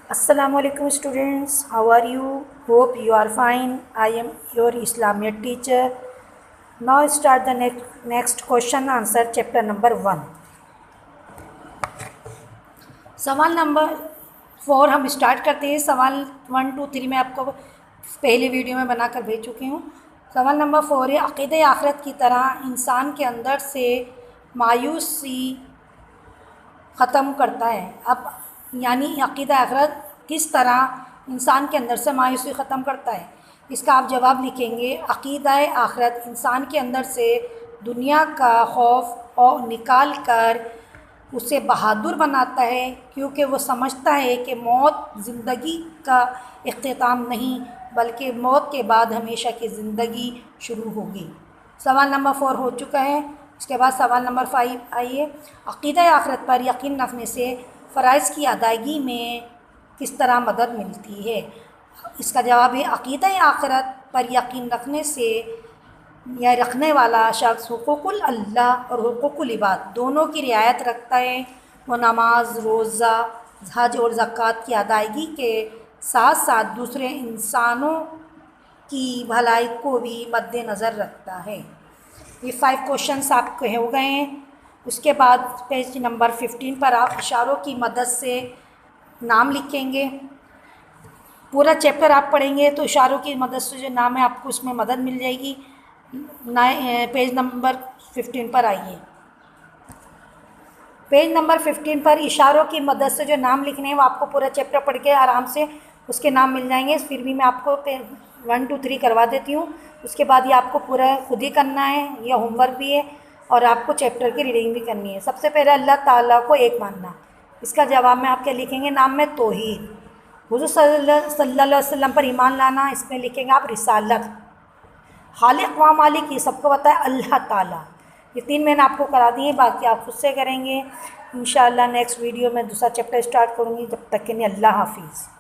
Assalamualaikum students, how are you? Hope you are fine. I am your Islamiyat teacher. Now start the next question answer chapter number 1. सवाल number 4 हम start करते हैं। सवाल 1, 2, 3 मैं आपको पहले वीडियो में बनाकर भेज चुकी हूँ। सवाल नंबर 4 है, अक़ीदे आखिरत की तरह इंसान के अंदर से मायूसी ख़त्म करता है। अब यानी अक़ीदा आखिरत किस तरह इंसान के अंदर से मायूसी ख़त्म करता है, इसका आप जवाब लिखेंगे। अक़ीदा आखिरत इंसान के अंदर से दुनिया का खौफ और निकाल कर उसे बहादुर बनाता है, क्योंकि वो समझता है कि मौत ज़िंदगी का इख्तिताम नहीं बल्कि मौत के बाद हमेशा की ज़िंदगी शुरू होगी। सवाल नंबर 4 हो चुका है। इसके बाद सवाल नंबर 5 आइए। अक़ीदा आखिरत पर यकीन रखने से फ़राइज़ की अदायगी में किस तरह मदद मिलती है, इसका जवाब है अक़ीदा आखिरत पर यकीन रखने से या रखने वाला शख्स हुकूकुल अल्लाह और हुकूकुल इबाद दोनों की रियायत रखता है। वो नमाज, रोज़ा, हज और ज़कात की अदायगी के साथ साथ दूसरे इंसानों की भलाई को भी मद्देनज़र रखता है। ये 5 क्वेश्चंस आपके हो गए हैं। उसके बाद पेज नंबर 15 पर आप इशारों की मदद से नाम लिखेंगे। पूरा चैप्टर आप पढ़ेंगे तो इशारों की मदद से जो नाम है आपको उसमें मदद मिल जाएगी। पेज नंबर 15 पर आइए। पेज नंबर 15 पर इशारों की मदद से जो नाम लिखने हैं वो आपको पूरा चैप्टर पढ़ के आराम से उसके नाम मिल जाएंगे। फिर भी मैं आपको 1, 2, 3 करवा देती हूँ। उसके बाद ये आपको पूरा खुद ही करना है, यह होमवर्क भी है और आपको चैप्टर की रीडिंग भी करनी है। सबसे पहले अल्लाह ताला को एक मानना, इसका जवाब में आप क्या लिखेंगे? नाम में तौहीद। हुज़ूर सल्लल्लाहु अलैहि वसल्लम पर ईमान लाना, इसमें लिखेंगे आप रिसालत। खालिक व मालिक, ये सबको पता है अल्लाह ताला। ये 3 मैंने आपको करा दिए, बाकी आप खुद से करेंगे। इंशाअल्लाह नेक्स्ट वीडियो में दूसरा चैप्टर स्टार्ट करूँगी। जब तक के लिए अल्लाह हाफिज़।